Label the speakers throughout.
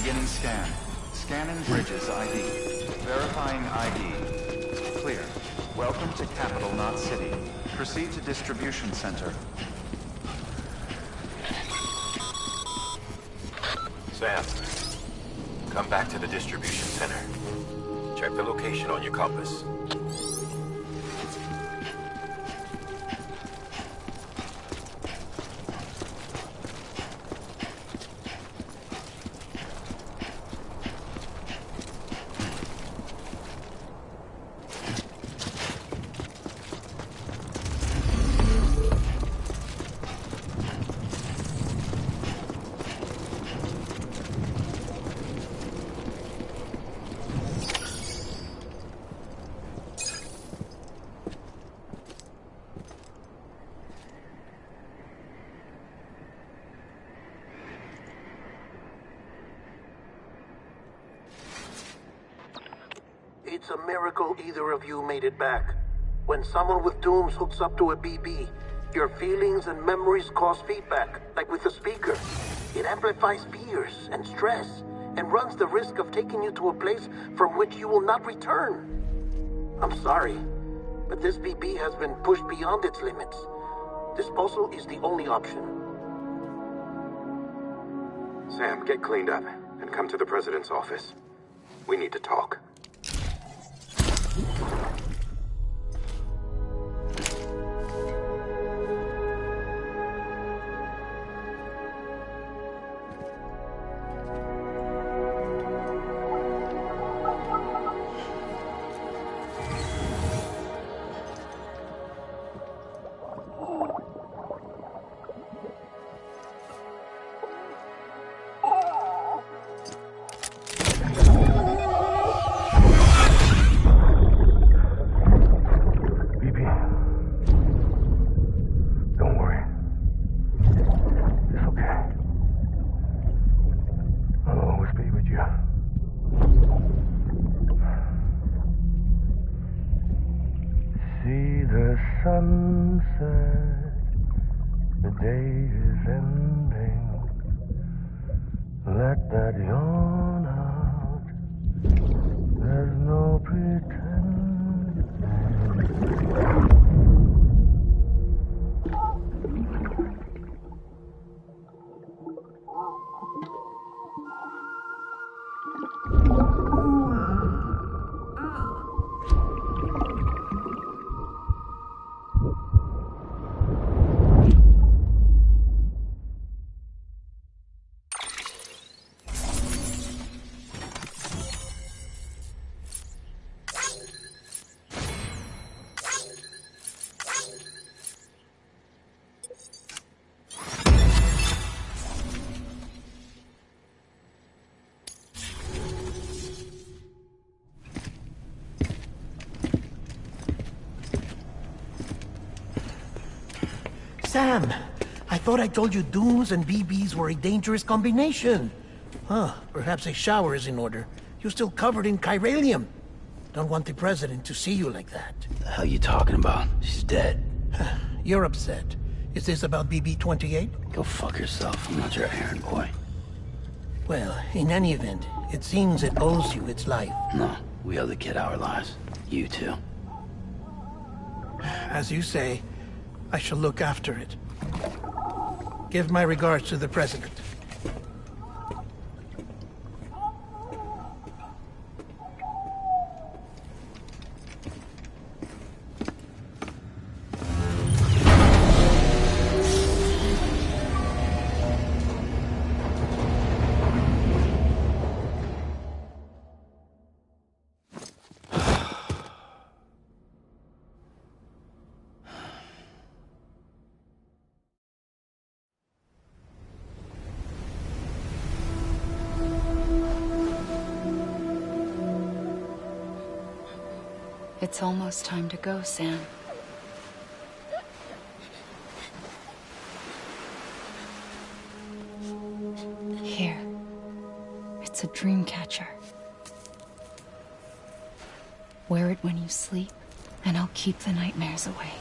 Speaker 1: Beginning scan. Scanning bridges ID. Verifying ID. Clear. Welcome to Capital Knot City. Proceed to distribution center.
Speaker 2: Sam, come back to the distribution center. Check the location on your compass.
Speaker 3: a miracle either of you made it back. When someone with dooms hooks up to a BB, your feelings and memories cause feedback, like with a speaker. It amplifies fears and stress, and runs the risk of taking you to a place from which you will not return. I'm sorry, but this BB has been pushed beyond its limits. Disposal is the only option.
Speaker 4: Sam, get cleaned up and come to the president's office. We need to talk.
Speaker 5: Sunset, the day is ending. Let that yawn out. There's no pretending.
Speaker 3: Sam, I thought I told you dooms and BBs were a dangerous combination. Huh, perhaps a shower is in order. You're still covered in chiralium. Don't want the president to see you like that.
Speaker 6: The hell you talking about? She's dead.
Speaker 3: You're upset. Is this about BB-28?
Speaker 6: Go fuck yourself. I'm not your errand boy.
Speaker 3: Well, in any event, it seems it owes you its life.
Speaker 6: No, we owe the kid our lives. You too.
Speaker 3: As you say, I shall look after it. Give my regards to the president.
Speaker 7: It's almost time to go, Sam. Here. It's a dream catcher. Wear it when you sleep, and I'll keep the nightmares away.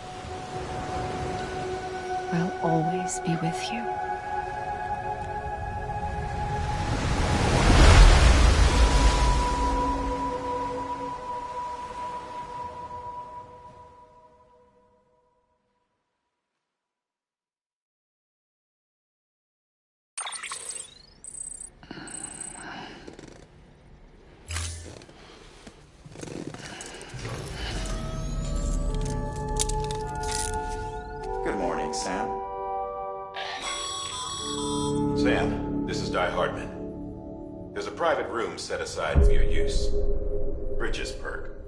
Speaker 7: I'll always be with you.
Speaker 1: Good morning, Sam.
Speaker 2: Sam, this is Di Hartman. There's a private room set aside for your use. Bridges perk.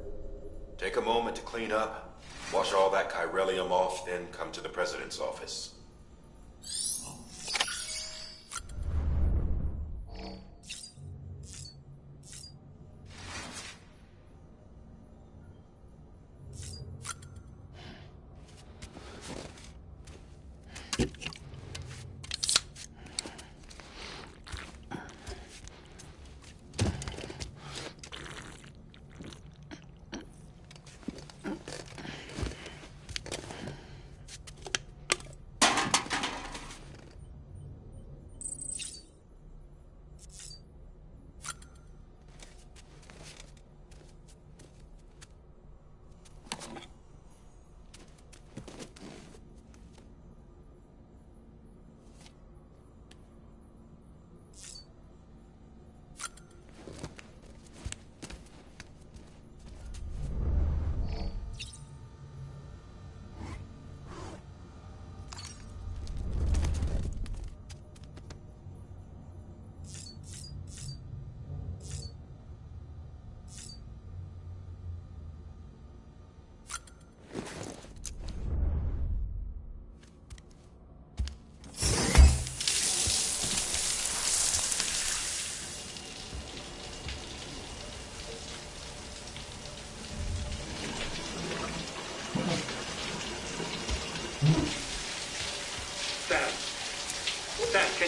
Speaker 2: Take a moment to clean up, wash all that chiralium off, then come to the president's office.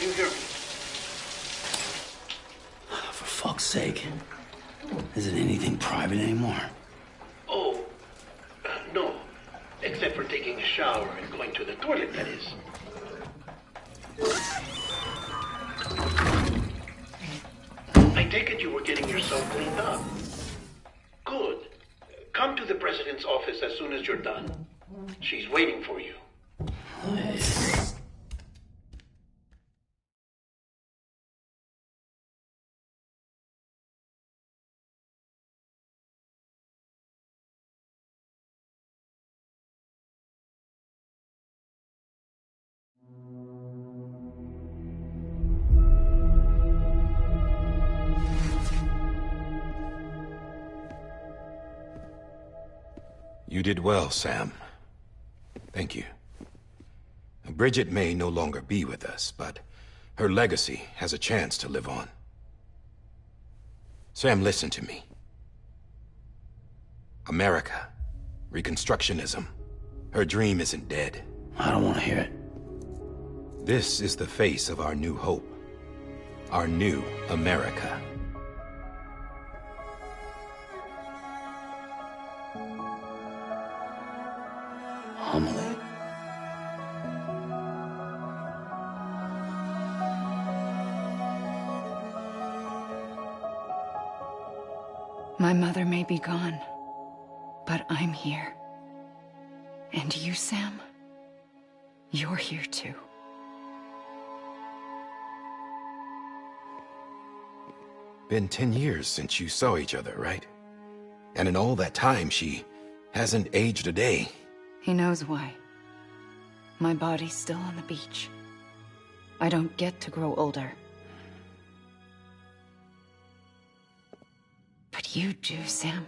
Speaker 3: you hear me?
Speaker 6: For fuck's sake. Is it anything private anymore?
Speaker 3: Oh, no. Except for taking a shower and going to the toilet, that is. I take it you were getting yourself cleaned up. Good. Come to the president's office as soon as you're done. She's waiting for you.
Speaker 2: You did well, Sam. Thank you. Bridget may no longer be with us, but her legacy has a chance to live on. Sam, listen to me. America, Reconstructionism, her dream isn't dead.
Speaker 6: I don't want to hear it.
Speaker 2: This is the face of our new hope. Our new America.
Speaker 6: Homily.
Speaker 7: My mother may be gone, but I'm here. And you, Sam? You're here too.
Speaker 2: Been 10 years since you saw each other, right? And in all that time, she hasn't aged a day.
Speaker 7: He knows why. My body's still on the beach. I don't get to grow older. But you do, Sam.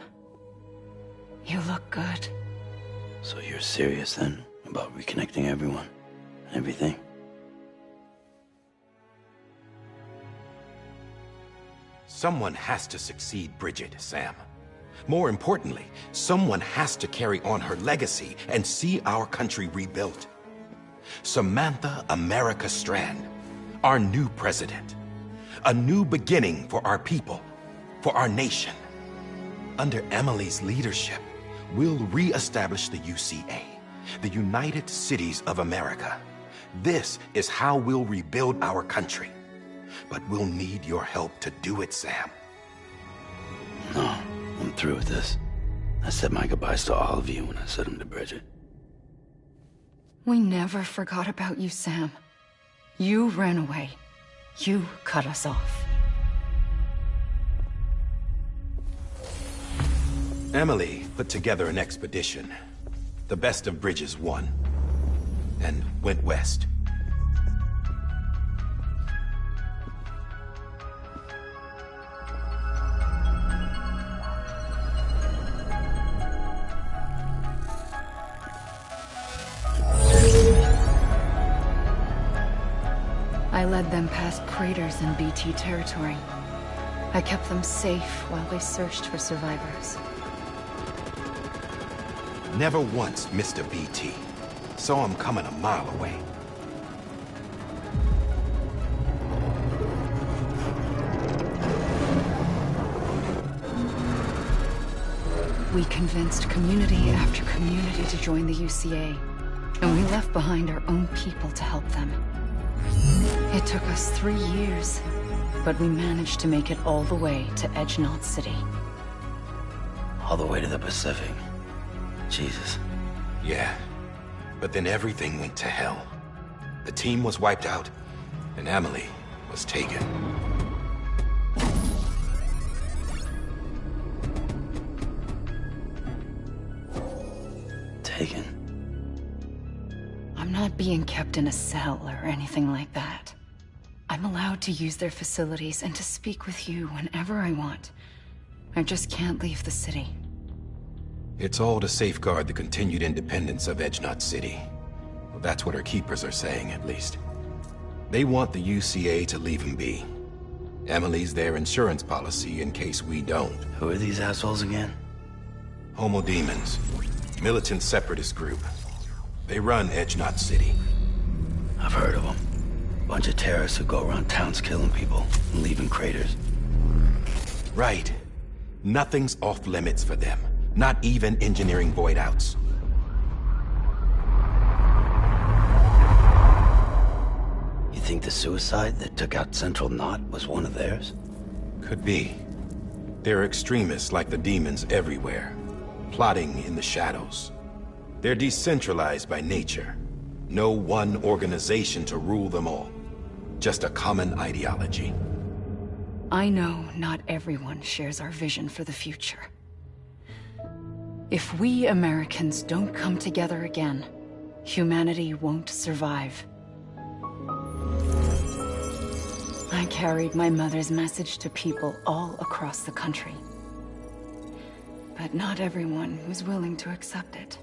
Speaker 7: You look good.
Speaker 6: So you're serious then about reconnecting everyone and everything?
Speaker 2: Someone has to succeed Bridget, Sam. More importantly, someone has to carry on her legacy and see our country rebuilt. Samantha America Strand, our new president. A new beginning for our people, for our nation. Under Emily's leadership, we'll re-establish the UCA, the United Cities of America. This is how we'll rebuild our country. But we'll need your help to do it, Sam.
Speaker 6: No, I'm through with this. I said my goodbyes to all of you when I said them to Bridget.
Speaker 7: We never forgot about you, Sam. You ran away. You cut us off.
Speaker 2: Emily put together an expedition. The best of Bridges won. And went west.
Speaker 7: I led them past craters in BT territory. I kept them safe while they searched for survivors.
Speaker 2: Never once missed a BT. Saw him coming a mile away.
Speaker 7: We convinced community after community to join the UCA, and we left behind our own people to help them. It took us 3 years, but we managed to make it all the way to Edge-Knot City.
Speaker 6: All the way to the Pacific. Jesus.
Speaker 2: Yeah, but then everything went to hell. The team was wiped out, and Emily was taken.
Speaker 6: Taken?
Speaker 7: I'm not being kept in a cell or anything like that. I'm allowed to use their facilities and to speak with you whenever I want. I just can't leave the city.
Speaker 2: It's all to safeguard the continued independence of Edge-Knot City. Well, that's what her keepers are saying, at least. They want the UCA to leave him be. Emily's their insurance policy in case we don't.
Speaker 6: Who are these assholes again?
Speaker 2: Homo Demons. Militant separatist group. They run Edge-Knot City.
Speaker 6: I've heard of them. Bunch of terrorists who go around towns killing people and leaving craters.
Speaker 8: Right. Nothing's off limits for them. Not even engineering void outs.
Speaker 6: You think the suicide that took out Central Knot was one of theirs?
Speaker 8: Could be. There are extremists like the demons everywhere, plotting in the shadows. They're decentralized by nature. No one organization to rule them all. Just a common ideology.
Speaker 7: I know not everyone shares our vision for the future. If we Americans don't come together again, humanity won't survive. I carried my mother's message to people all across the country. But not everyone was willing to accept it.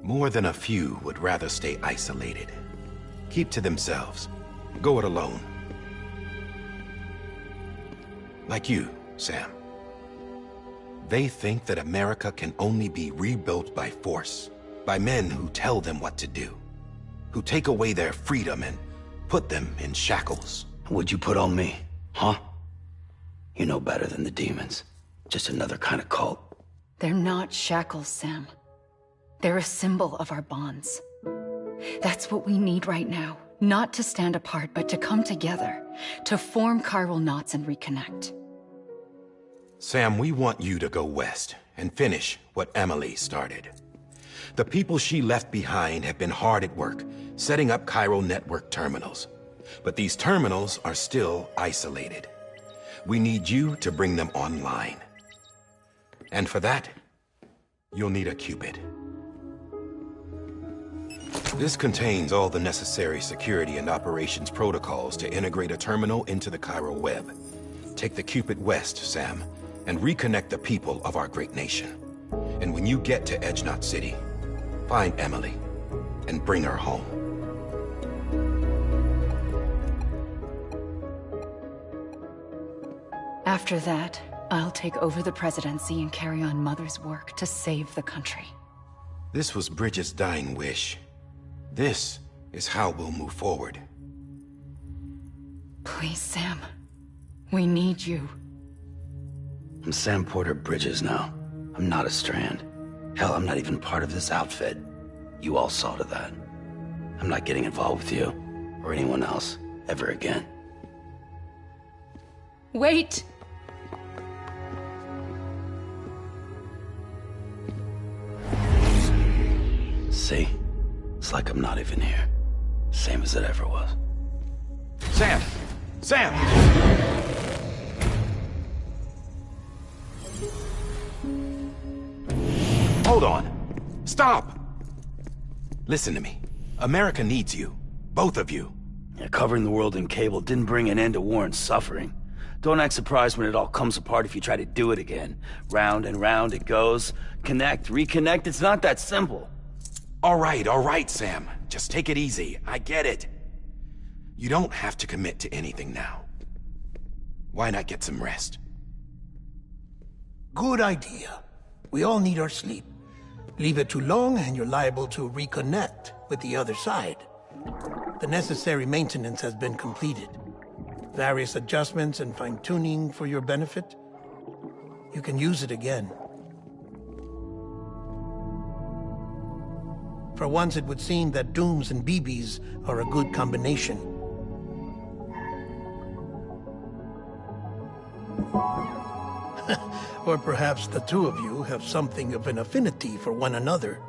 Speaker 8: More than a few would rather stay isolated. Keep to themselves. Go it alone. Like you, Sam. They think that America can only be rebuilt by force, by men who tell them what to do, who take away their freedom and put them in shackles.
Speaker 6: What'd you put on me, huh? You know better than the demons. Just another kind of cult.
Speaker 7: They're not shackles, Sam. They're a symbol of our bonds. That's what we need right now. Not to stand apart, but to come together. To form chiral knots and reconnect.
Speaker 8: Sam, we want you to go west and finish what Emily started. The people she left behind have been hard at work, setting up chiral network terminals. But these terminals are still isolated. We need you to bring them online. And for that, you'll need a Cupid. This contains all the necessary security and operations protocols to integrate a terminal into the chiral web. Take the Cupid west, Sam, and reconnect the people of our great nation. And when you get to Edge Knot City, find Emily and bring her home.
Speaker 7: After that, I'll take over the presidency and carry on Mother's work to save the country.
Speaker 8: This was Bridget's dying wish. This is how we'll move forward.
Speaker 7: Please, Sam. We need you.
Speaker 6: I'm Sam Porter Bridges now. I'm not a Strand. Hell, I'm not even part of this outfit. You all saw to that. I'm not getting involved with you, or anyone else, ever again.
Speaker 7: Wait!
Speaker 6: See? It's like I'm not even here. Same as it ever was.
Speaker 8: Sam! Sam! Hold on. Stop! Listen to me. America needs you. Both of you.
Speaker 6: Yeah, covering the world in cable didn't bring an end to war and suffering. Don't act surprised when it all comes apart if you try to do it again. Round and round it goes. Connect, reconnect, it's not that simple.
Speaker 8: All right, Sam. Just take it easy. I get it. You don't have to commit to anything now. Why not get some rest?
Speaker 3: Good idea. We all need our sleep. Leave it too long and you're liable to reconnect with the other side. The necessary maintenance has been completed. Various adjustments and fine-tuning for your benefit. You can use it again. For once, it would seem that Dooms and BBs are a good combination. Or perhaps the two of you have something of an affinity for one another.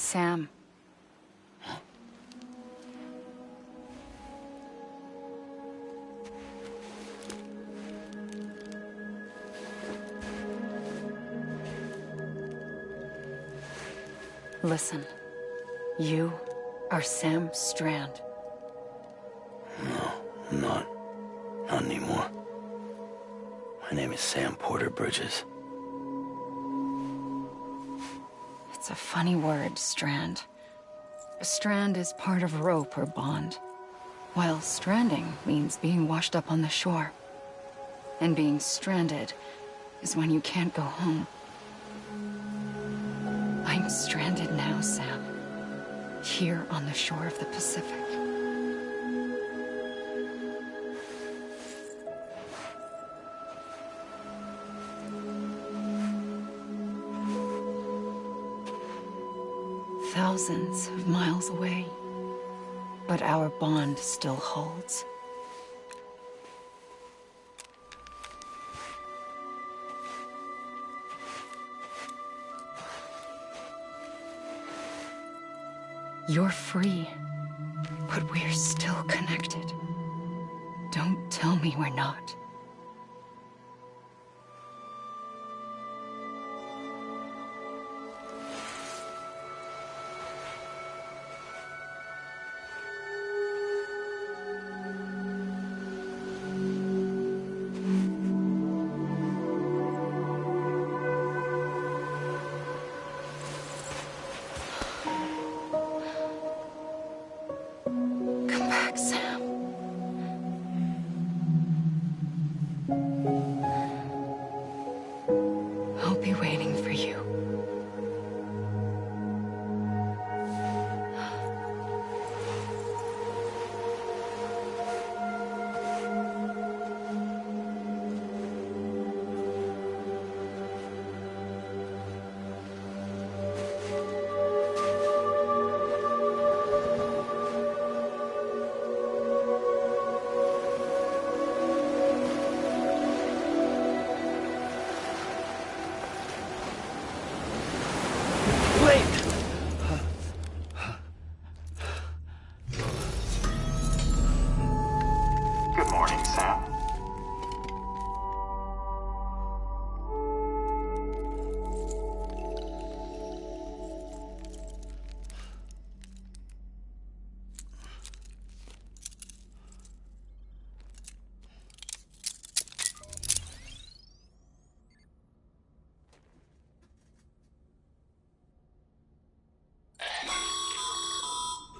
Speaker 7: Sam. Listen, you are Sam Strand.
Speaker 6: No, I'm not. Not anymore. My name is Sam Porter Bridges.
Speaker 7: It's a funny word, Strand. A strand is part of rope or bond, while stranding means being washed up on the shore. And being stranded is when you can't go home. I'm stranded now, Sam. Here on the shore of the Pacific. Thousands of miles away, but our bond still holds. You're free, but we're still connected. Don't tell me we're not. Come back, Sam. I'll be waiting for you.
Speaker 1: Good morning, Sam.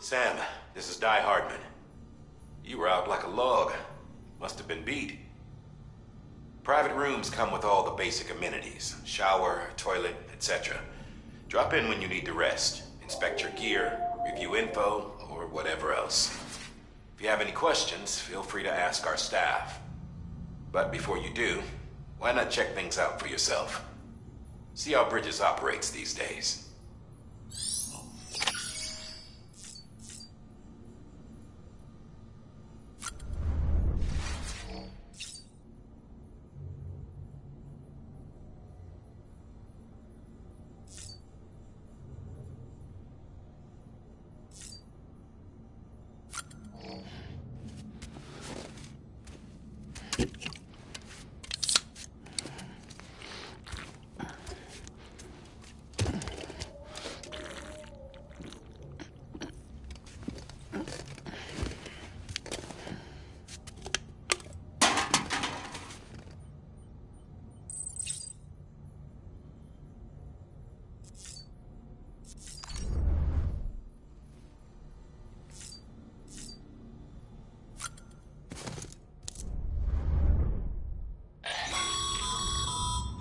Speaker 2: Sam, this is Di Hardman. You were out like a log. Must have been beat. Private rooms come with all the basic amenities. Shower, toilet, etc. Drop in when you need to rest. Inspect your gear, review info, or whatever else. If you have any questions, feel free to ask our staff. But before you do, why not check things out for yourself? See how Bridges operates these days.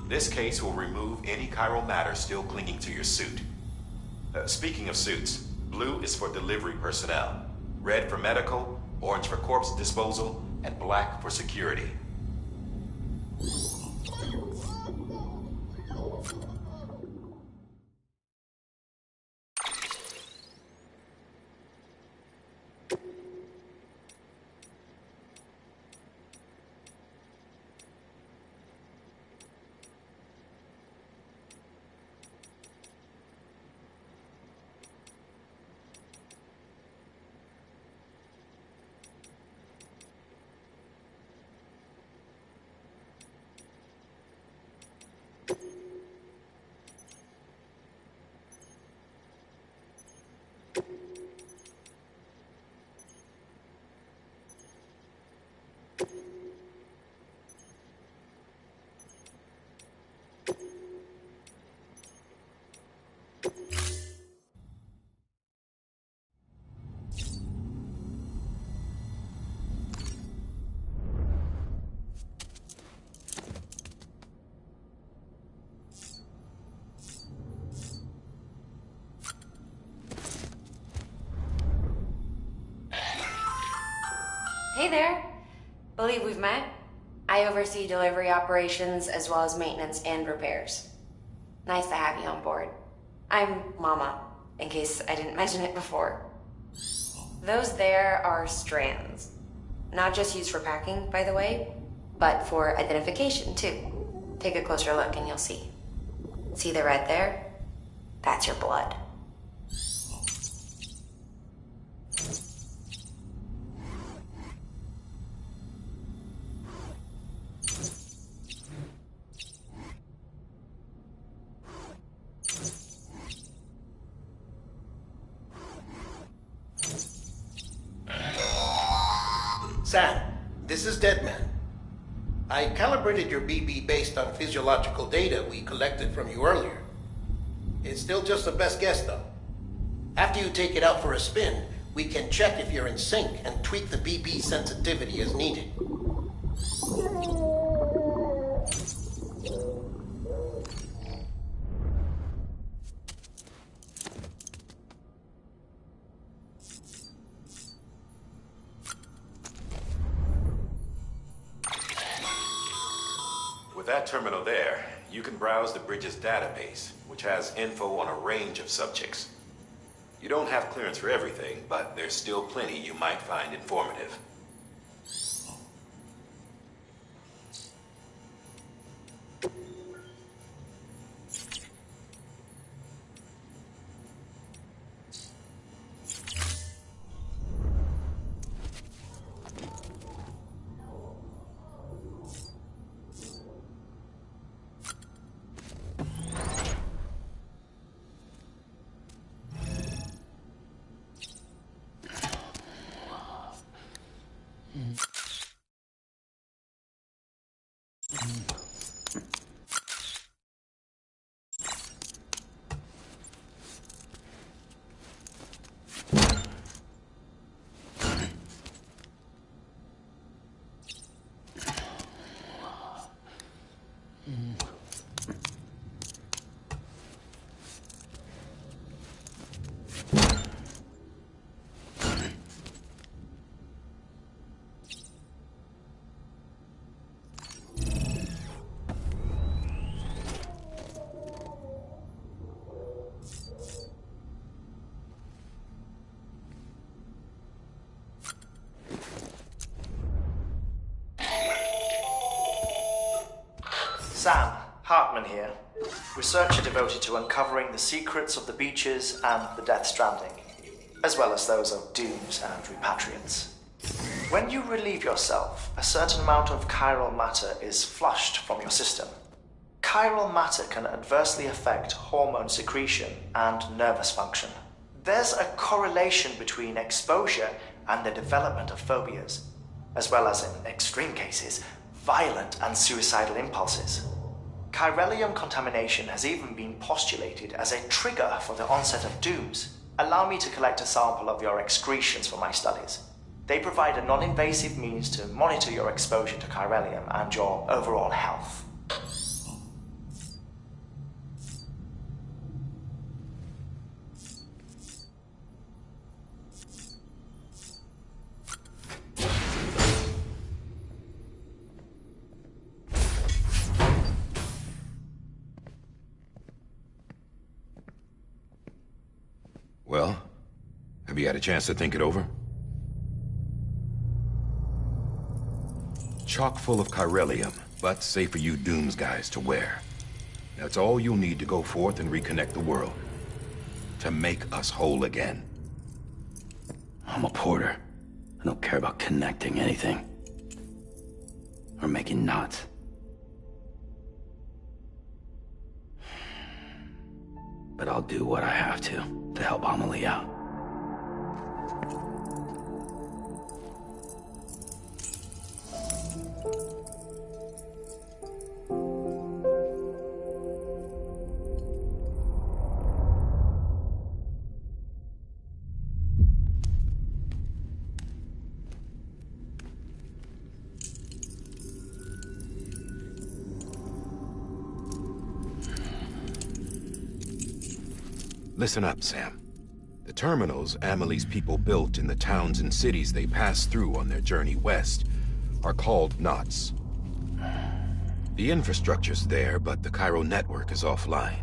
Speaker 2: This case will remove any chiral matter still clinging to your suit. Speaking of suits, blue is for delivery personnel, red for medical, orange for corpse disposal, and black for security.
Speaker 9: Hey there. Believe we've met. I oversee delivery operations as well as maintenance and repairs. Nice to have you on board. I'm Mama, in case I didn't mention it before. Those there are strands. Not just used for packing, by the way, but for identification, too. Take a closer look and you'll see. See the red there? That's your blood.
Speaker 3: Sam, this is Deadman. I calibrated your BB based on physiological data we collected from you earlier. It's still just a best guess, though. After you take it out for a spin, we can check if you're in sync and tweak the BB sensitivity as needed.
Speaker 2: With that terminal there, you can browse the Bridges database, which has info on a range of subjects. You don't have clearance for everything, but there's still plenty you might find informative.
Speaker 10: Sam, Hartman here, researcher devoted to uncovering the secrets of the beaches and the Death Stranding, as well as those of dooms and repatriates. When you relieve yourself, a certain amount of chiral matter is flushed from your system. Chiral matter can adversely affect hormone secretion and nervous function. There's a correlation between exposure and the development of phobias, as well as, in extreme cases, violent and suicidal impulses. Chiralium contamination has even been postulated as a trigger for the onset of dooms. Allow me to collect a sample of your excretions for my studies. They provide a non-invasive means to monitor your exposure to chiralium and your overall health.
Speaker 8: Well, have you had a chance to think it over? Chock full of chiralium, but safe for you Dooms guys to wear. That's all you'll need to go forth and reconnect the world. To make us whole again.
Speaker 6: I'm a porter. I don't care about connecting anything. Or making knots. But I'll do what I have to help Amelie out.
Speaker 8: Listen up, Sam. The terminals Amelie's people built in the towns and cities they passed through on their journey west are called knots. The infrastructure's there, but the Cairo network is offline.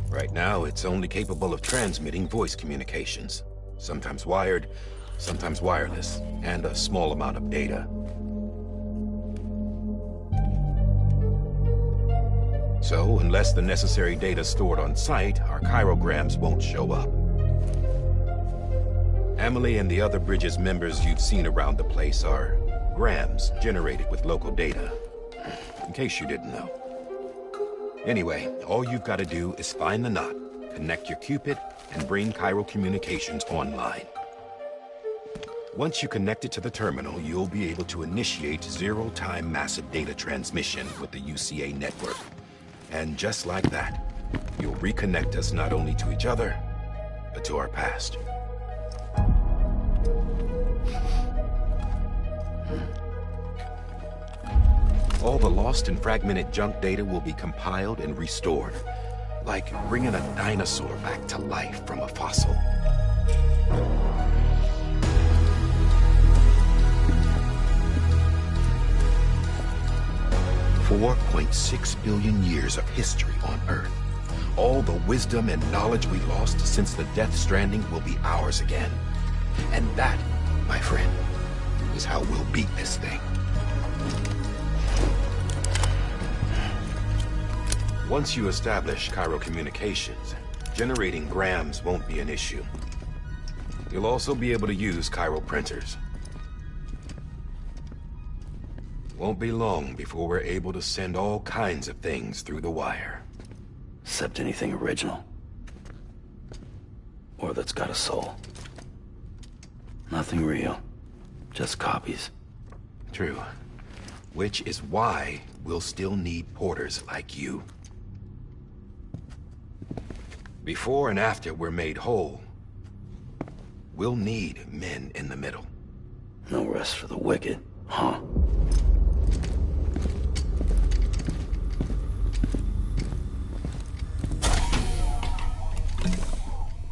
Speaker 8: Right now, it's only capable of transmitting voice communications, sometimes wired, sometimes wireless, and a small amount of data. So, unless the necessary data stored on site, our chirograms won't show up. Amelie and the other Bridges members you've seen around the place are grams generated with local data, in case you didn't know. Anyway, all you've got to do is find the knot, connect your Cupid, and bring Cairo communications online. Once you connect it to the terminal, you'll be able to initiate zero-time massive data transmission with the UCA network. And just like that, you'll reconnect us not only to each other, but to our past. All the lost and fragmented junk data will be compiled and restored, like bringing a dinosaur back to life from a fossil. $4.6 billion years of history on Earth. All the wisdom and knowledge we lost since the Death Stranding will be ours again. And that, my friend, is how we'll beat this thing. Once you establish Cairo communications, generating grams won't be an issue. You'll also be able to use Cairo printers. Won't be long before we're able to send all kinds of things through the wire.
Speaker 6: Except anything original. Or that's got a soul. Nothing real. Just copies.
Speaker 8: True. Which is why we'll still need porters like you. Before and after we're made whole, we'll need men in the middle.
Speaker 6: No rest for the wicked, huh?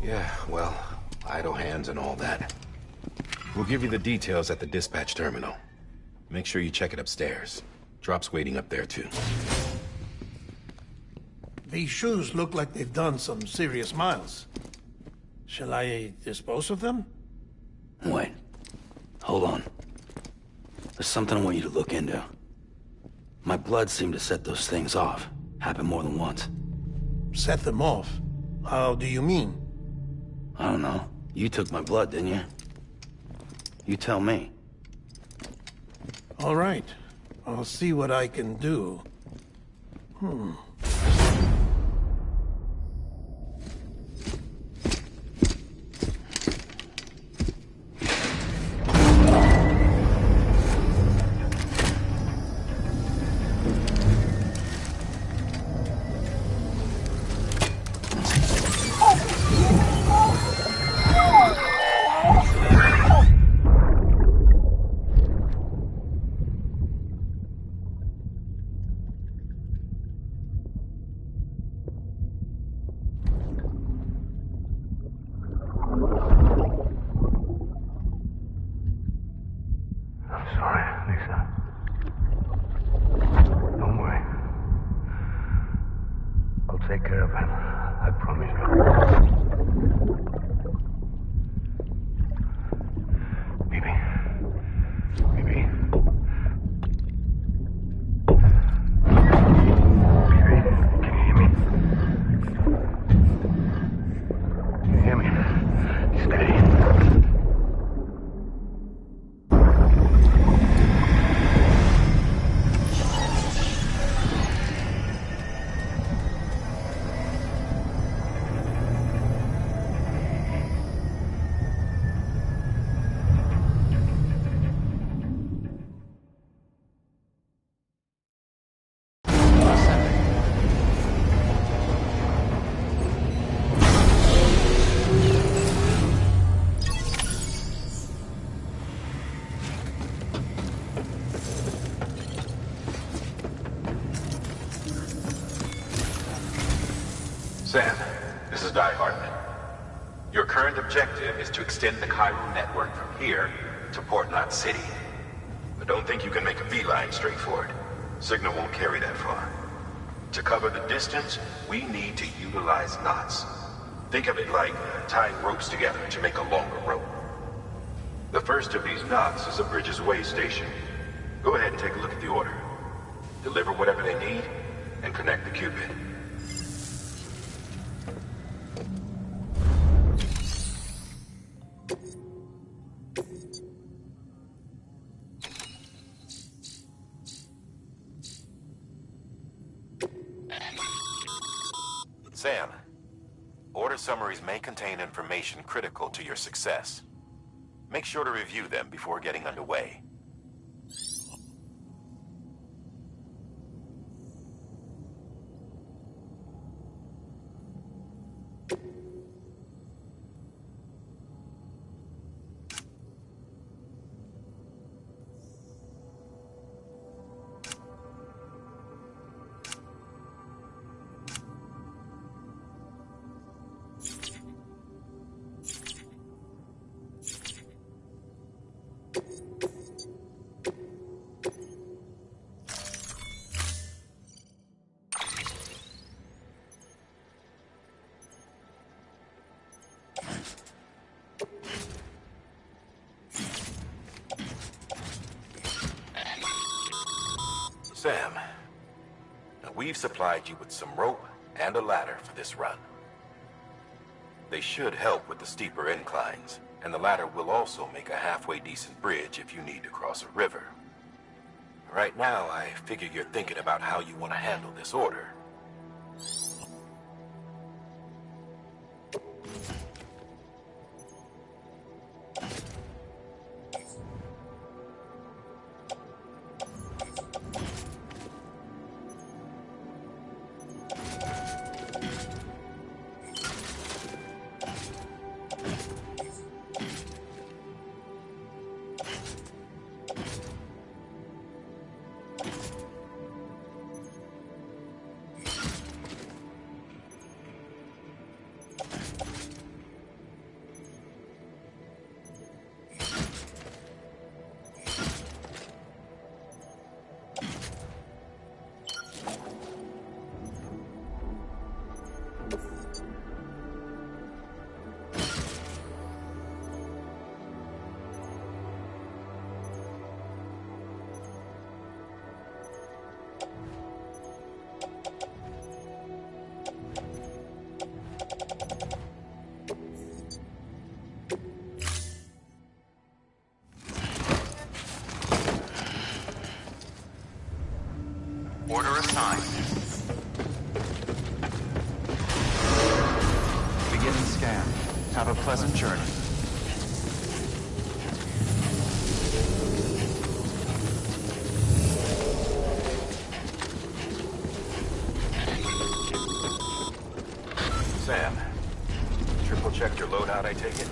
Speaker 8: Yeah, well, idle hands and all that. We'll give you the details at the dispatch terminal. Make sure you check it upstairs. Drop's waiting up there, too.
Speaker 3: These shoes look like they've done some serious miles. Shall I dispose of them?
Speaker 6: Wait. Hold on. There's something I want you to look into. My blood seemed to set those things off. Happened more than once.
Speaker 3: Set them off? How do you mean?
Speaker 6: I don't know. You took my blood, didn't you? You tell me.
Speaker 3: All right. I'll see what I can do.
Speaker 5: Take care of him. I promise you. Baby. Baby. Baby, can you hear me? Can you hear me? Steady.
Speaker 2: Sam, this is Die Hartman.
Speaker 8: Your current objective is to extend the Cairo network from here to Port Knot City. But don't think you can make a beeline straight for it. Signal won't carry that far. To cover the distance, we need to utilize knots. Think of it like tying ropes together to make a longer rope. The first of these knots is a Bridges way station. Go ahead and take a look at the order. Deliver whatever they need, and connect the Cupid.
Speaker 2: Sam, order summaries may contain information critical to your success. Make sure to review them before getting underway. Sam, now we've supplied you with some rope and a ladder for this run. They should help with the steeper inclines, and the ladder will also make a halfway decent bridge if you need to cross a river. Right now, I figure you're thinking about how you want to handle this order.
Speaker 1: Order assigned. Beginning scan. Have a pleasant journey.
Speaker 2: Sam, triple check your loadout, I take it?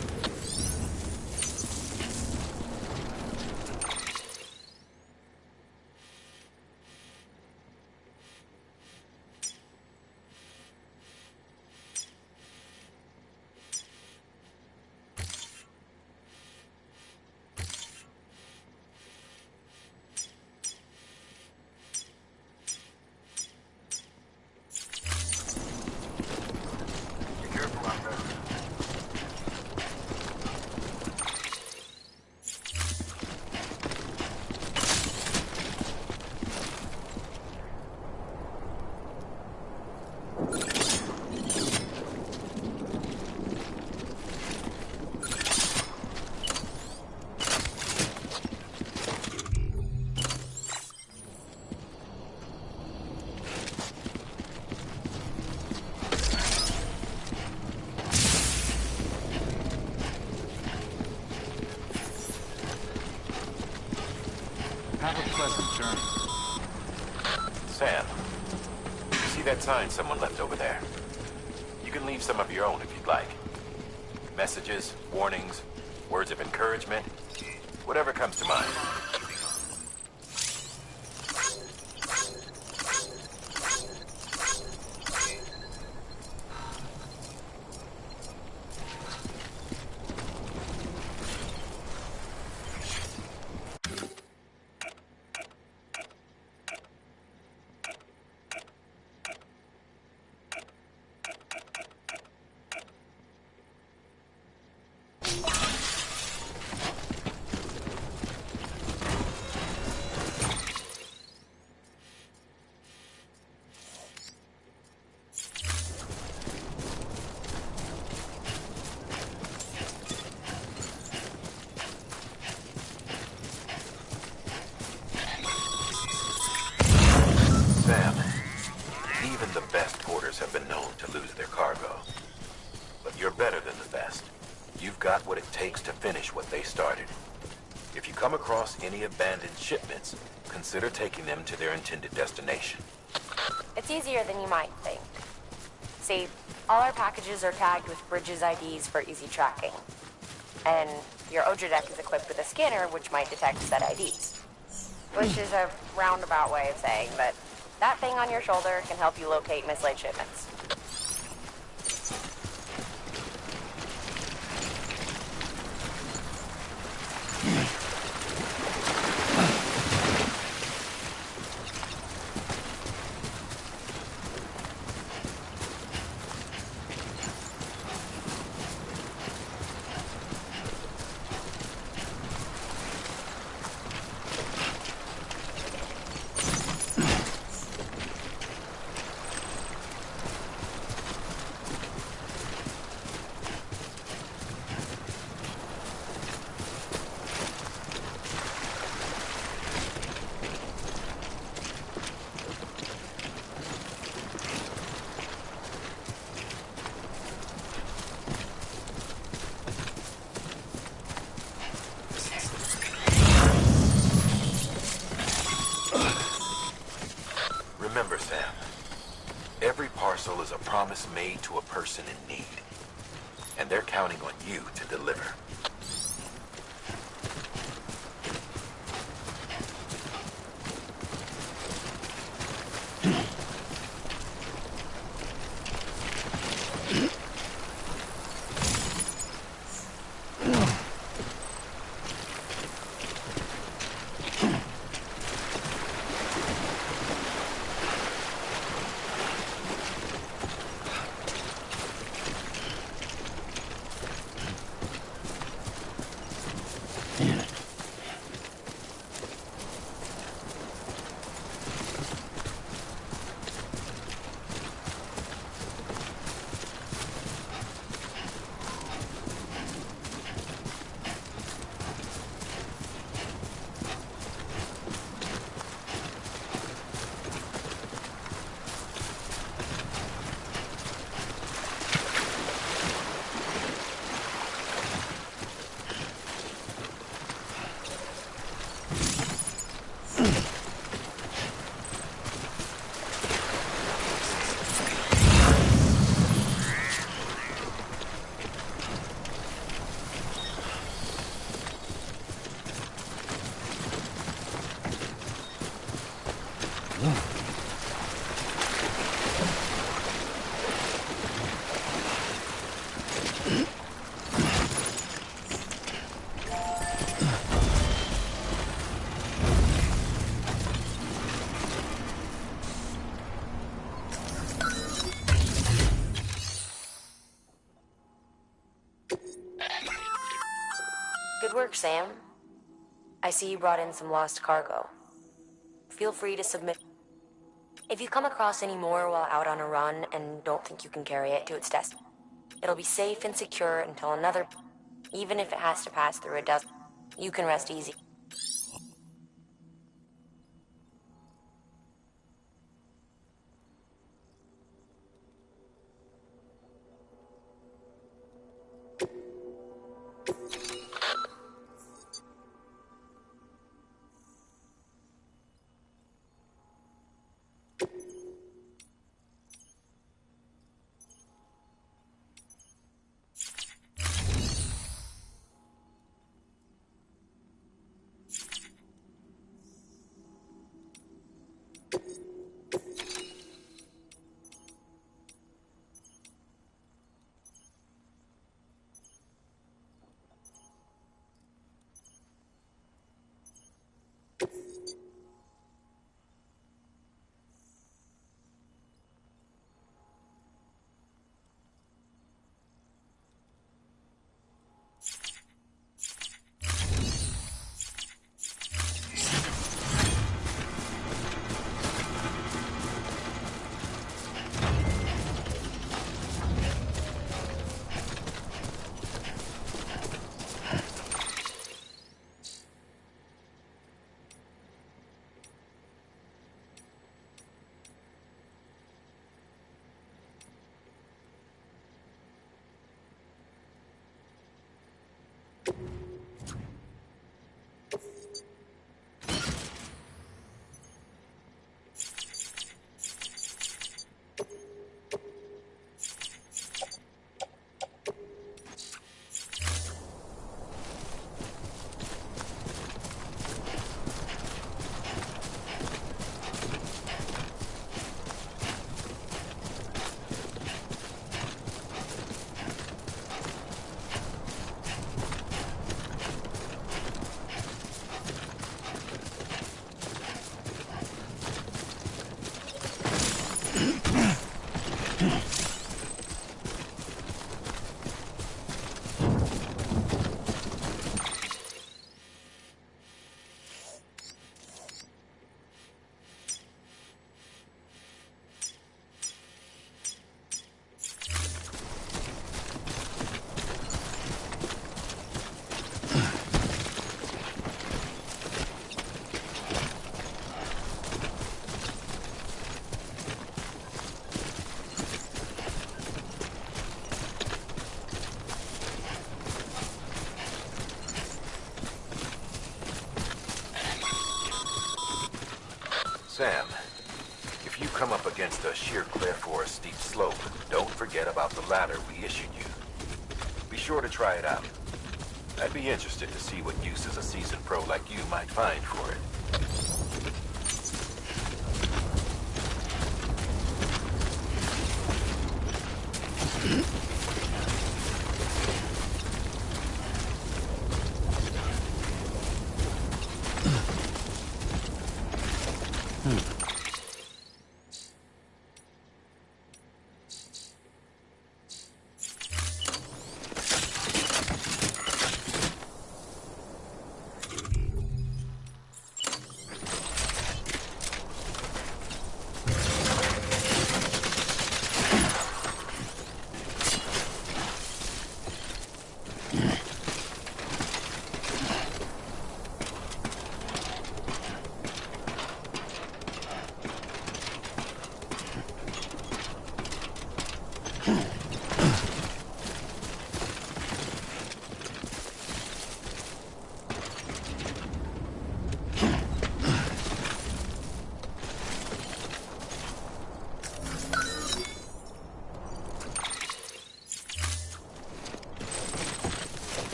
Speaker 1: Have a pleasant journey.
Speaker 2: Sam, you see that sign someone left over there? You can leave some of your own if you'd like. Messages, warnings, words of encouragement, whatever comes to mind. Even the best porters have been known to lose their cargo. But you're better than the best. You've got what it takes to finish what they started. If you come across any abandoned shipments, consider taking them to their intended destination.
Speaker 9: It's easier than you might think. See, all our packages are tagged with Bridges IDs for easy tracking. And your Odra deck is equipped with a scanner which might detect said IDs. Which is a roundabout way of saying that that thing on your shoulder can help you locate mislaid shipments.
Speaker 2: Remember, Sam, every parcel is a promise made to a person in need. And they're counting on you to deliver.
Speaker 9: Good work, Sam. I see you brought in some lost cargo. Feel free to submit. If you come across any more while out on a run and don't think you can carry it to its destination, it'll be safe and secure until another... Even if it has to pass through a dozen, you can rest easy.
Speaker 8: Sam, if you come up against a sheer cliff or a steep slope, don't forget about the ladder we issued you. Be sure to try it out. I'd be interested to see what uses a seasoned pro like you might find for it.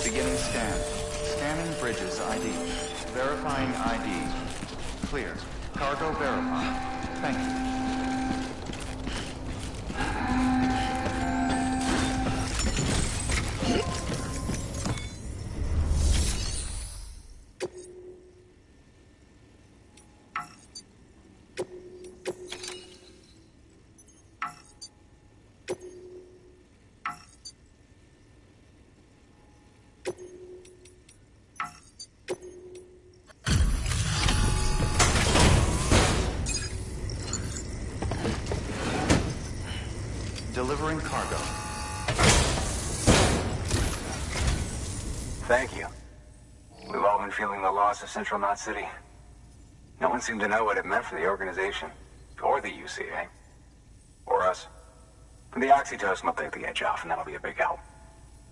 Speaker 1: Beginning scan. Scanning bridges ID. Verifying ID. Clear. Cargo verified. Thank you. Delivering cargo.
Speaker 4: Thank you. We've all been feeling the loss of Central Knot City. No one seemed to know what it meant for the organization, or the UCA, or us. The oxytocin will take the edge off, and that'll be a big help.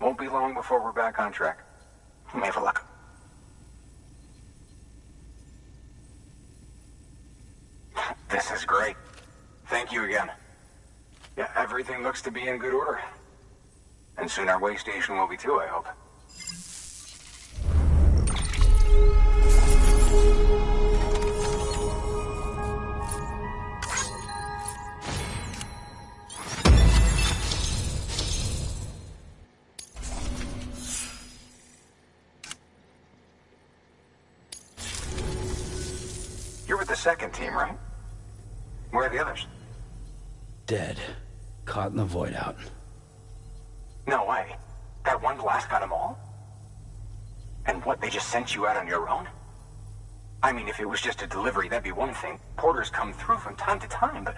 Speaker 4: Won't be long before we're back on track. We may have a luck. This is great. Thank you again. Yeah, everything looks to be in good order. And soon our way station will be too, I hope. You're with the second team, right? Where are the others?
Speaker 6: Dead. Caught in the void out.
Speaker 4: No way. That one blast got them all? And what, they just sent you out on your own? I mean, if it was just a delivery, that'd be one thing. Porters come through from time to time, but...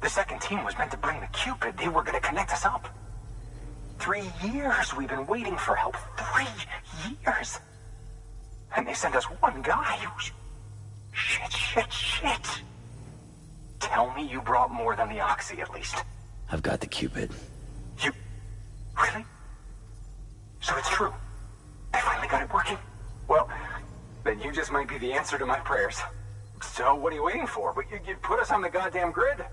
Speaker 4: The second team was meant to bring the Cupid. They were gonna connect us up. 3 years we've been waiting for help. 3 years. And they sent us one guy. Shit. Tell me you brought more than the Oxy, at least.
Speaker 6: I've got the Cupid.
Speaker 4: You... Really? So it's true. They finally got it working? Well, then you just might be the answer to my prayers. So what are you waiting for? But you put us on the goddamn grid.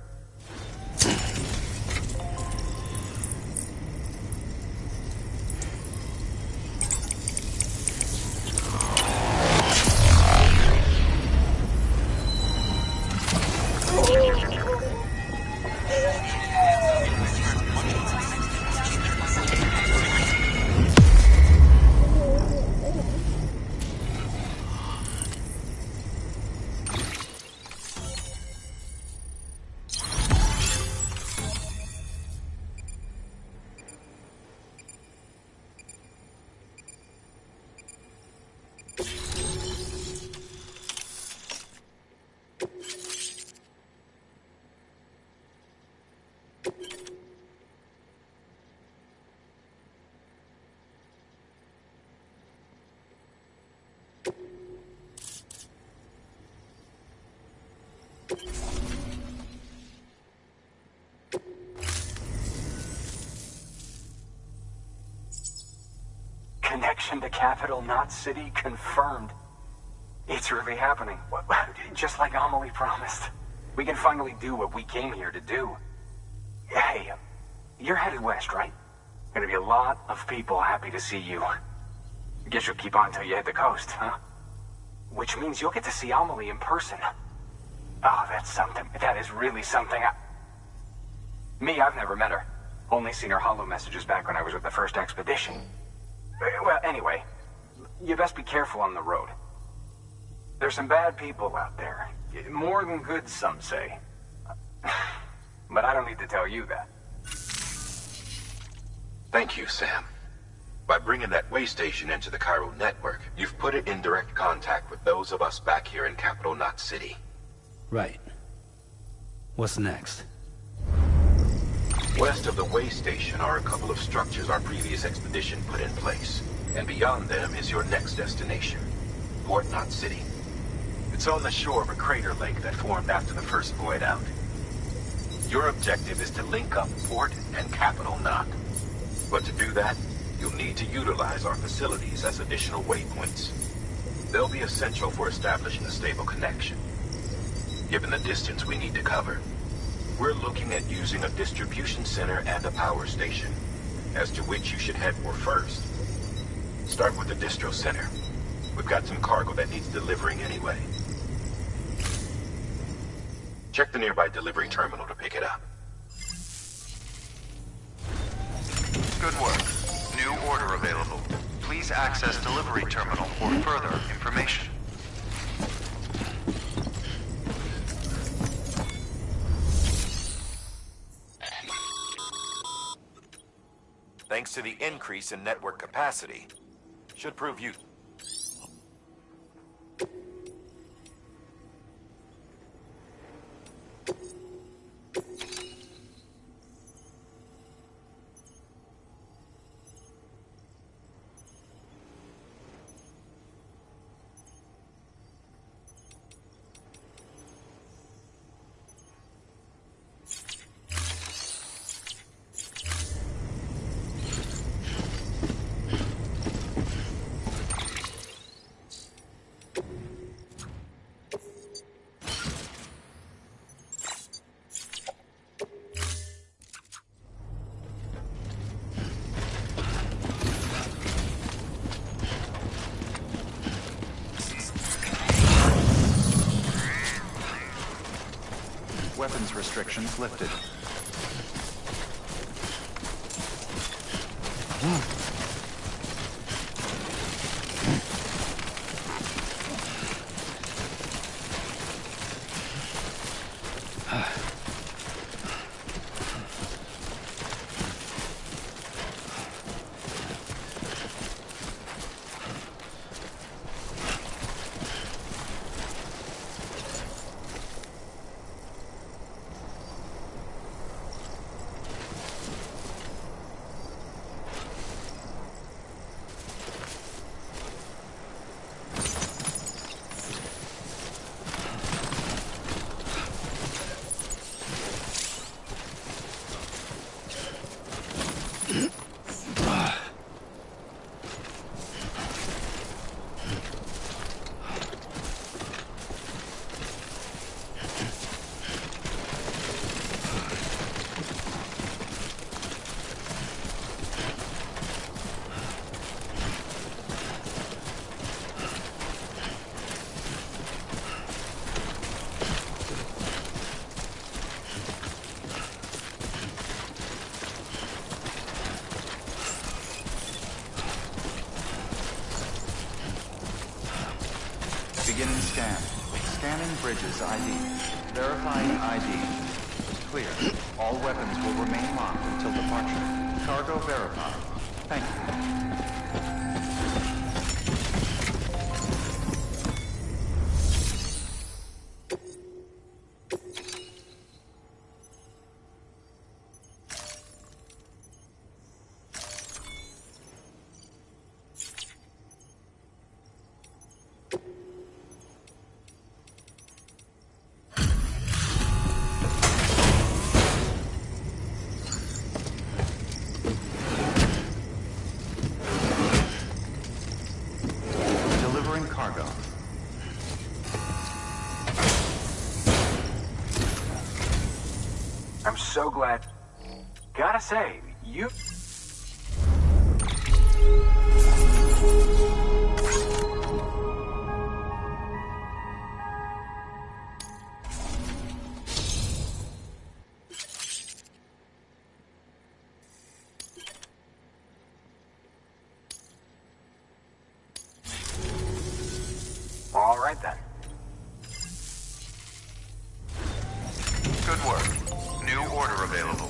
Speaker 4: Connection to Capital Knot City confirmed. It's really happening. Just like Amelie promised. We can finally do what we came here to do. Hey, you're headed west, right? Gonna be a lot of people happy to see you. Guess you'll keep on till you hit the coast, huh? Which means you'll get to see Amelie in person. Oh, that's something. That is really something. I've never met her. Only seen her holo messages back when I was with the first expedition. Well, anyway, you best be careful on the road. There's some bad people out there. More than good, some say. But I don't need to tell you that.
Speaker 8: Thank you, Sam. By bringing that way station into the Cairo network, you've put it in direct contact with those of us back here in Capital Knot City.
Speaker 6: Right. What's next?
Speaker 8: West of the way station are a couple of structures our previous expedition put in place. And beyond them is your next destination, Port Knot City. It's on the shore of a crater lake that formed after the first void out. Your objective is to link up Port and Capital Knot. But to do that, you'll need to utilize our facilities as additional waypoints. They'll be essential for establishing a stable connection. Given the distance we need to cover, we're looking at using a distribution center and a power station, as to which you should head for first. Start with the distro center. We've got some cargo that needs delivering anyway. Check the nearby delivery terminal to pick it up.
Speaker 1: Good work. New order available. Please access delivery terminal for further information.
Speaker 2: Thanks to the increase in network capacity, should prove useful.
Speaker 1: Weapons restrictions lifted. Scan. Scanning Bridges ID. Verifying ID. Clear. All weapons will remain locked until departure. Cargo verified. Thank you. Cargo.
Speaker 4: I'm so glad. Gotta say, you... All right then.
Speaker 1: Good work. New order available.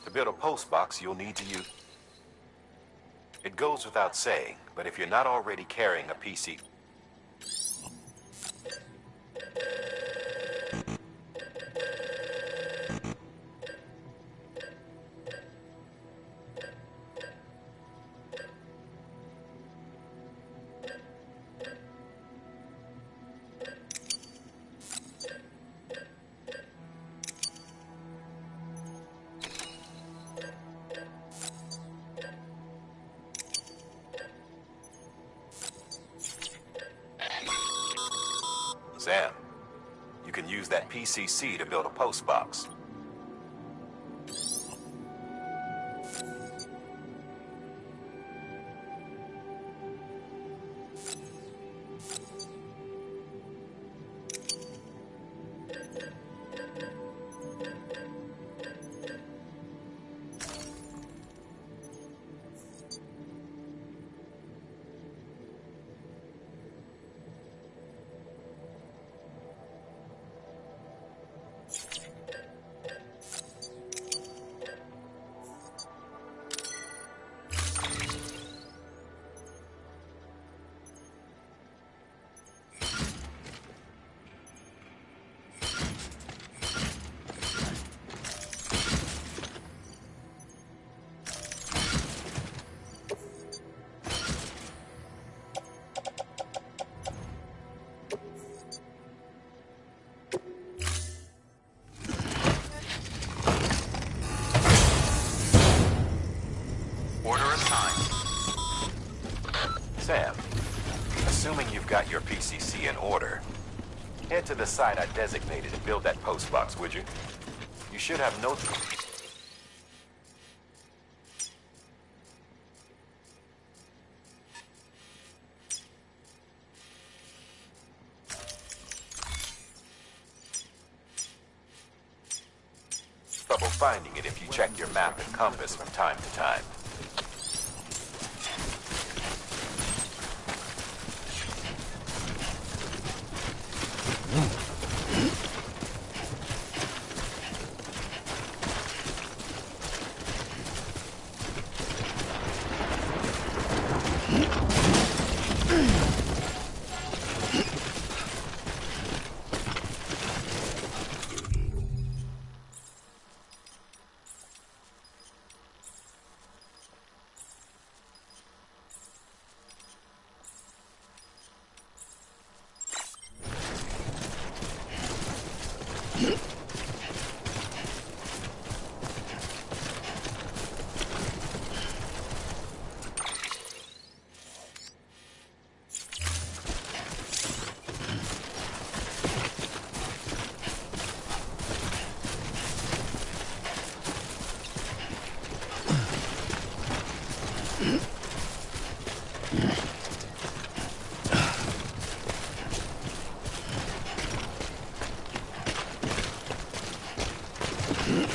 Speaker 2: To build a post box, you'll need to use... It goes without saying, but if you're not already carrying a PC... Sam, you can use that PCC to build a post box. Sam, assuming you've got your PCC in order, head to the site I designated and build that post box, would you? You should have no... trouble finding it if you check your map and compass from time to time. Sam,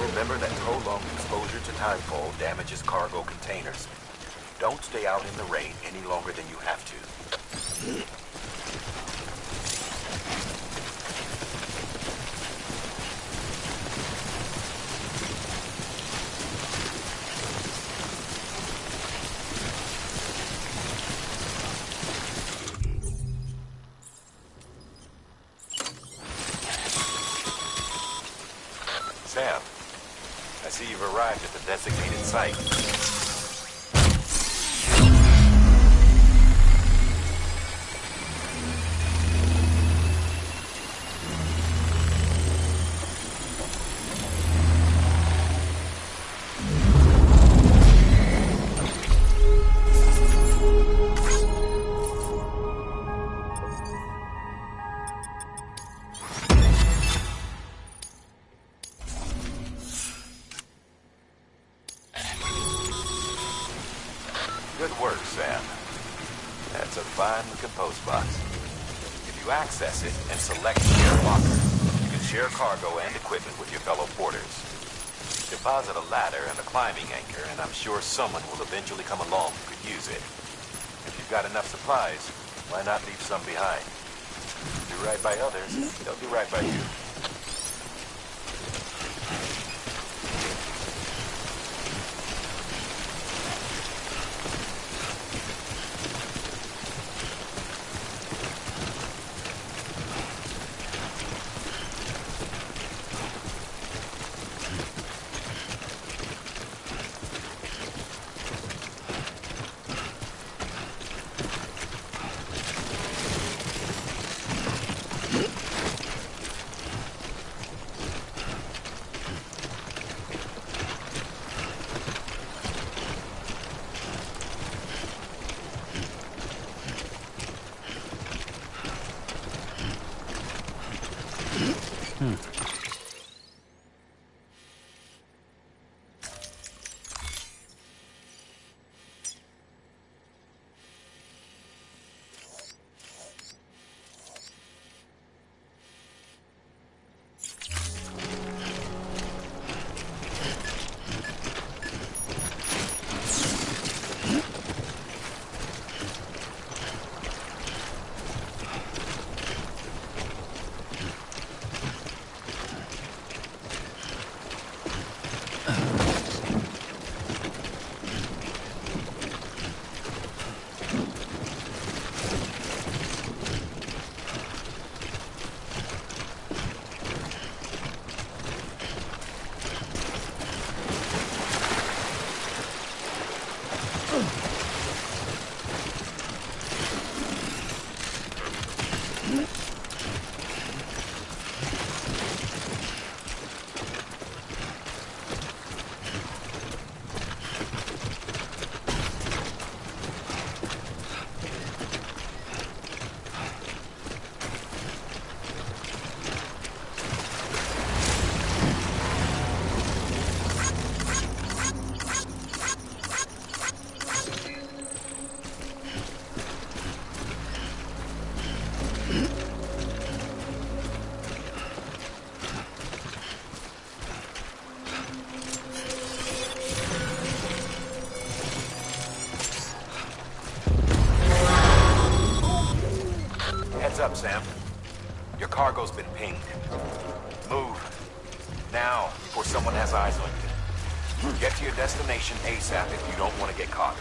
Speaker 2: remember that prolonged exposure to timefall damages cargo containers. Don't stay out in the rain any longer than you have to. Sam, I see you've arrived at the designated site. Good work, Sam. That's a fine-looking post box. If you access it and select Share Locker, you can share cargo and equipment with your fellow porters. Deposit a ladder and a climbing anchor, and I'm sure someone will eventually come along who could use it. If you've got enough supplies, why not leave some behind? Do right by others, they'll do right by you. Heads up, Sam. Your cargo's been pinged. Move. Now, before someone has eyes on you. Get to your destination ASAP if you don't want to get caught.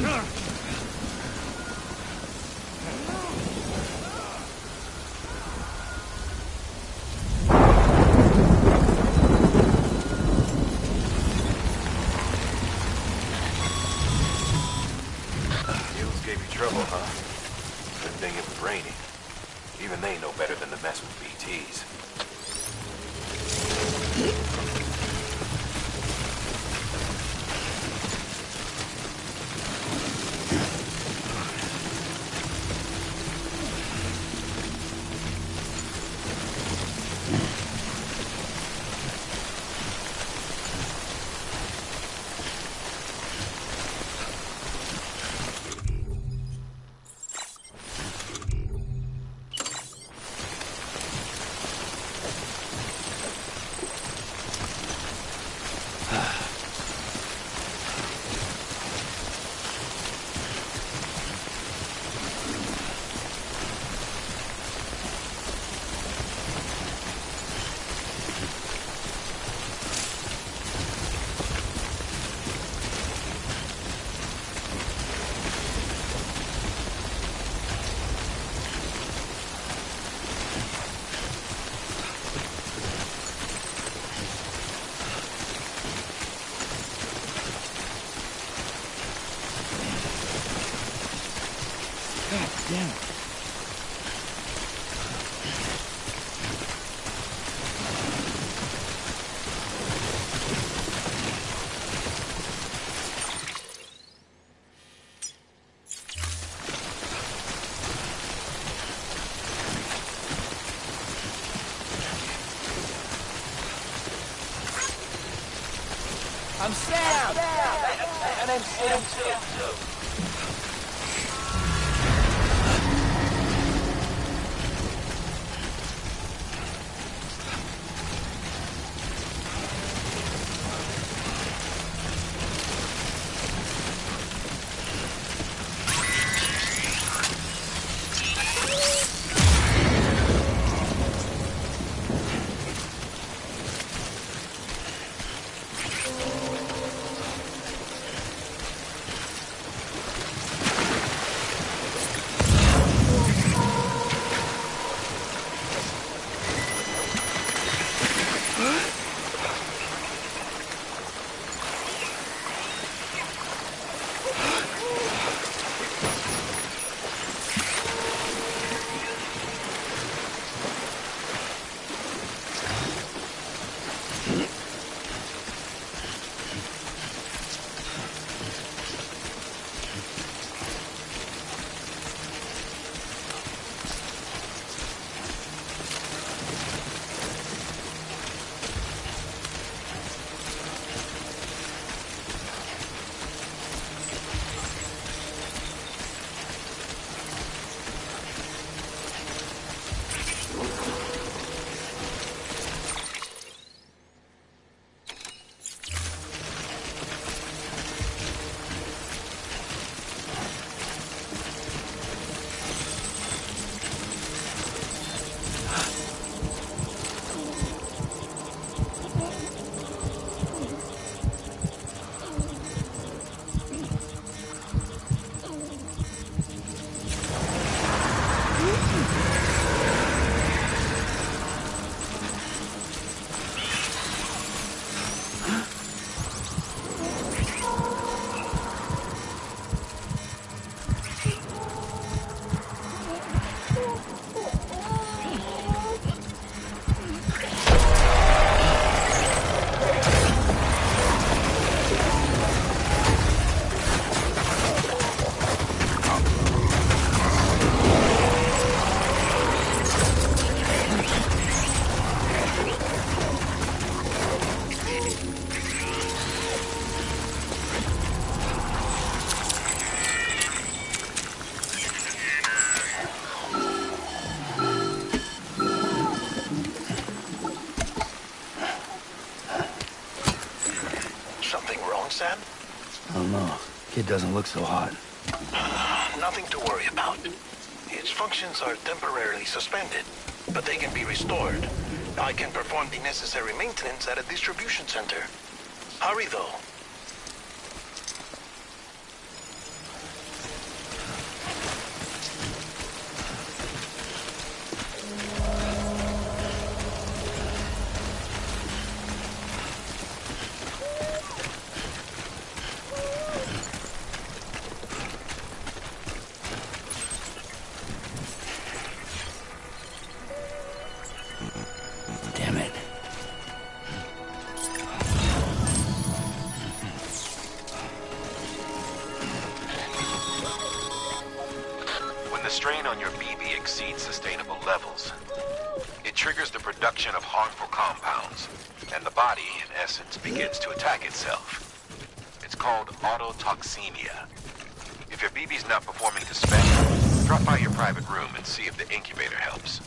Speaker 2: Gave you trouble, huh? Good thing it was raining. Even they know better than to mess with BTs.
Speaker 11: I'm Sam! And I'm Sam too.
Speaker 5: Sam?
Speaker 6: I don't know. Kid doesn't look so hot.
Speaker 5: Nothing to worry about. Its functions are temporarily suspended, but they can be restored. I can perform the necessary maintenance at a distribution center. Hurry, though.
Speaker 8: the strain on your BB exceeds sustainable levels, it triggers the production of harmful compounds, and the body, in essence, begins to attack itself. It's called autotoxemia. If your BB's not performing to spec, drop by your private room and see if the incubator helps.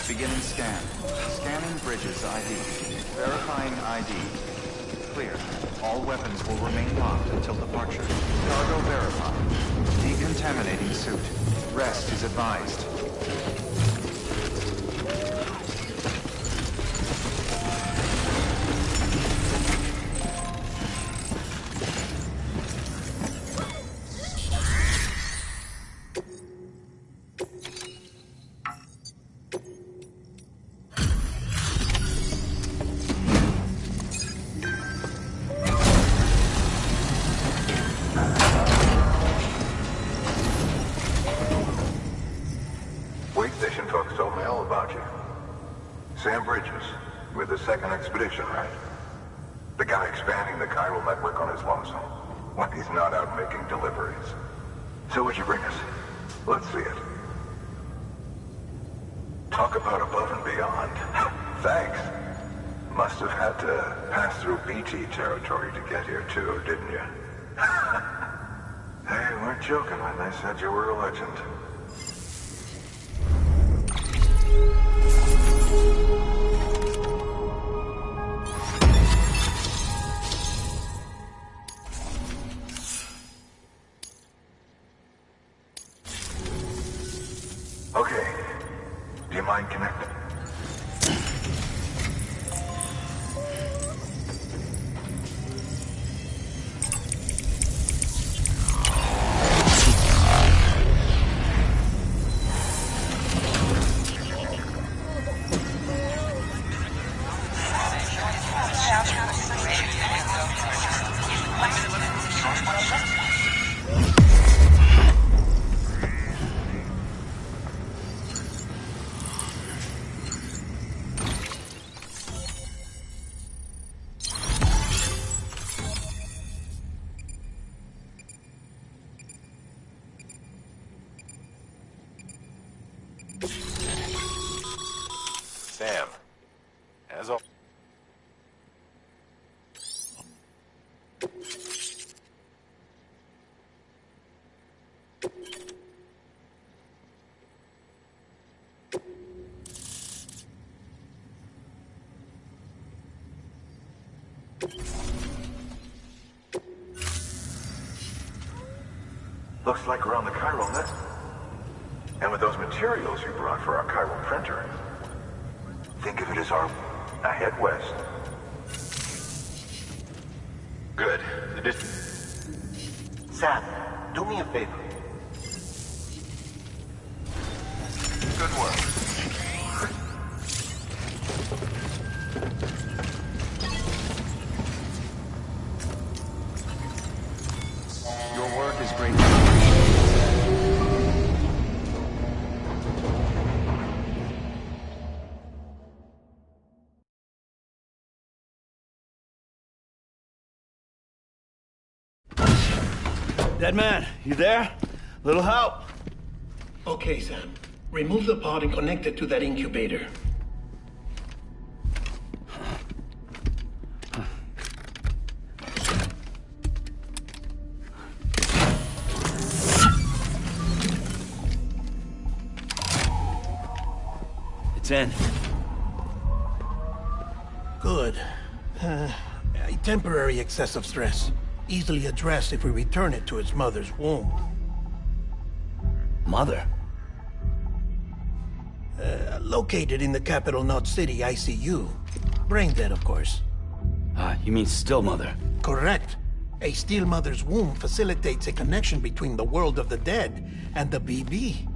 Speaker 1: Beginning scan. Scanning Bridges ID. Verifying ID. Clear. All weapons will remain locked until departure. Cargo verified. Decontaminating suit. Rest is advised.
Speaker 12: Sam Bridges, with the second expedition, right? The guy expanding the chiral network on his lonesome. When he's not out making deliveries. So what'd you bring us? Let's see it. Talk about above and beyond. Thanks. Must have had to pass through BT territory to get here too, didn't you? They weren't joking when they said you were a legend. Okay. Do you mind connecting?
Speaker 8: Sam, as always.
Speaker 12: Looks like we're on the chiral net. And with those materials you brought for our chiral printer, think of it as our head west.
Speaker 2: Good.
Speaker 3: Sam, do me a favor.
Speaker 2: Good work.
Speaker 1: Your work is great.
Speaker 13: Dead man, you there? Little help?
Speaker 5: Okay, Sam. Remove the pod and connect it to that incubator.
Speaker 13: It's in.
Speaker 5: Good. A temporary excessive stress. Easily addressed if we return it to its mother's womb.
Speaker 13: Mother?
Speaker 5: Located in the capital Knot City ICU. Brain dead, of course.
Speaker 13: You mean still mother?
Speaker 5: Correct. A still mother's womb facilitates a connection between the world of the dead and the BB.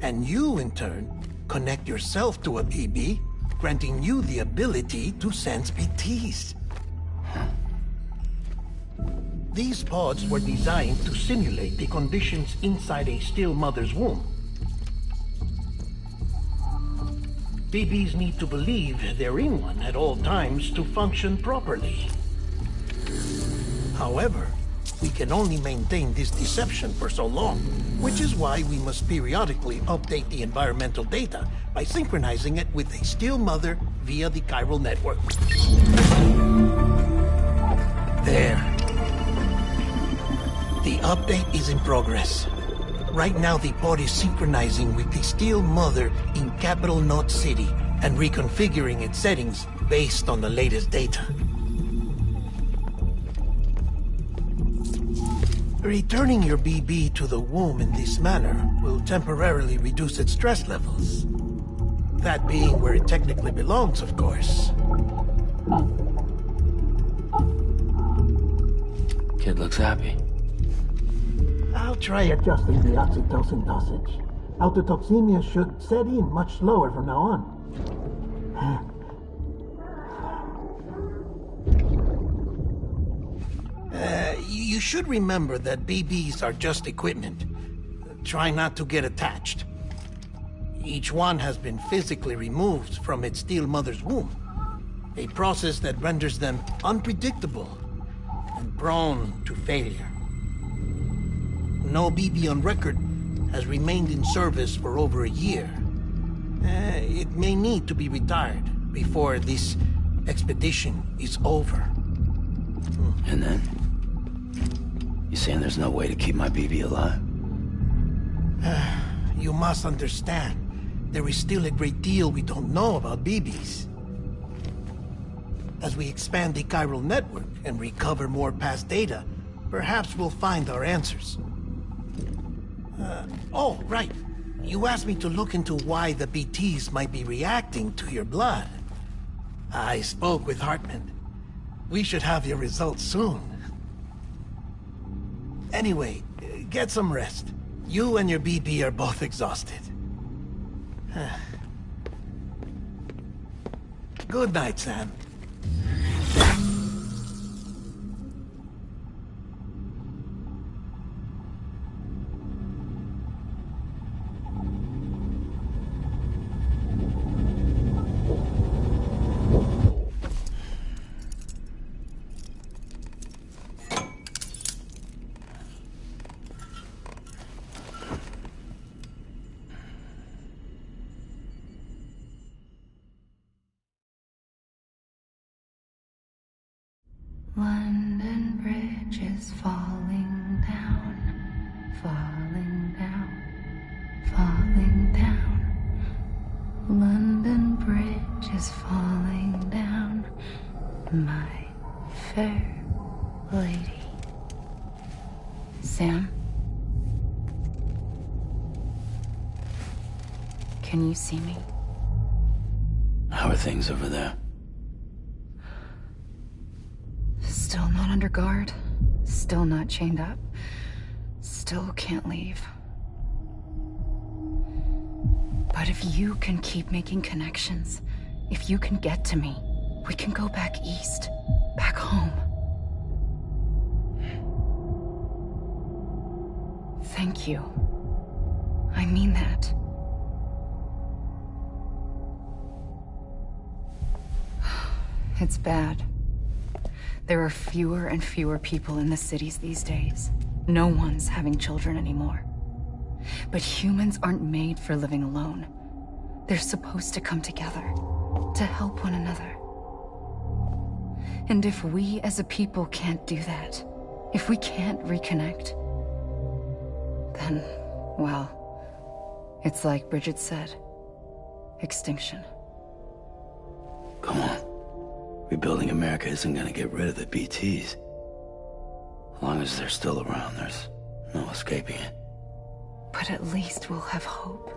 Speaker 5: And you, in turn, connect yourself to a BB, granting you the ability to sense BTs. These pods were designed to simulate the conditions inside a still mother's womb. BBs need to believe they're in one at all times to function properly. However, we can only maintain this deception for so long, which is why we must periodically update the environmental data by synchronizing it with a still mother via the chiral network. There. The update is in progress. Right now, the pod is synchronizing with the Steel Mother in Capital Knot City and reconfiguring its settings based on the latest data. Returning your BB to the womb in this manner will temporarily reduce its stress levels. That being where it technically belongs, of course.
Speaker 13: Kid looks happy.
Speaker 5: I'll try adjusting the oxytocin dosage. Autotoxemia should set in much slower from now on. You should remember that BBs are just equipment. Try not to get attached. Each one has been physically removed from its steel mother's womb. A process that renders them unpredictable and prone to failure. No BB on record has remained in service for over a year. It may need to be retired before this expedition is over.
Speaker 6: And then? You saying there's no way to keep my BB alive?
Speaker 5: You must understand, there is still a great deal we don't know about BBs. As we expand the chiral network and recover more past data, perhaps we'll find our answers. Oh, right. You asked me to look into why the BTs might be reacting to your blood. I spoke with Hartman. We should have your results soon. Anyway, get some rest. You and your BB are both exhausted. Good night, Sam.
Speaker 7: London Bridge is falling down, falling down, falling down. London Bridge is falling down, my fair lady. Sam? Can you see me?
Speaker 6: How are things over there?
Speaker 7: Still not under guard, still not chained up, still can't leave. But if you can keep making connections, if you can get to me, we can go back east, back home. Thank you. I mean that. It's bad. There are fewer and fewer people in the cities these days. No one's having children anymore. But humans aren't made for living alone. They're supposed to come together, to help one another. And if we as a people can't do that, if we can't reconnect, then, well, it's like Bridget said, extinction.
Speaker 6: Come on. Rebuilding America isn't gonna get rid of the BTs. As long as they're still around, there's no escaping it.
Speaker 7: But at least we'll have hope.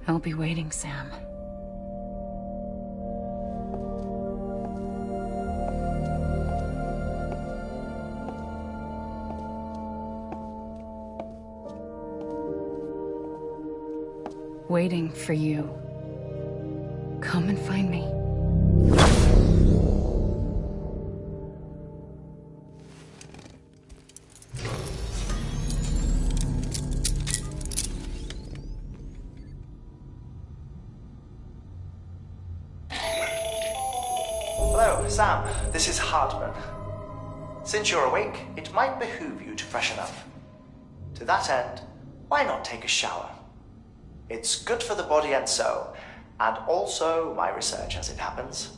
Speaker 7: I'll be waiting, Sam. Waiting for you. come and find me.
Speaker 10: Hello, Sam. This is Hardman. Since you're awake, it might behoove you to freshen up. To that end, why not take a shower? It's good for the body and soul, and also my research as it happens.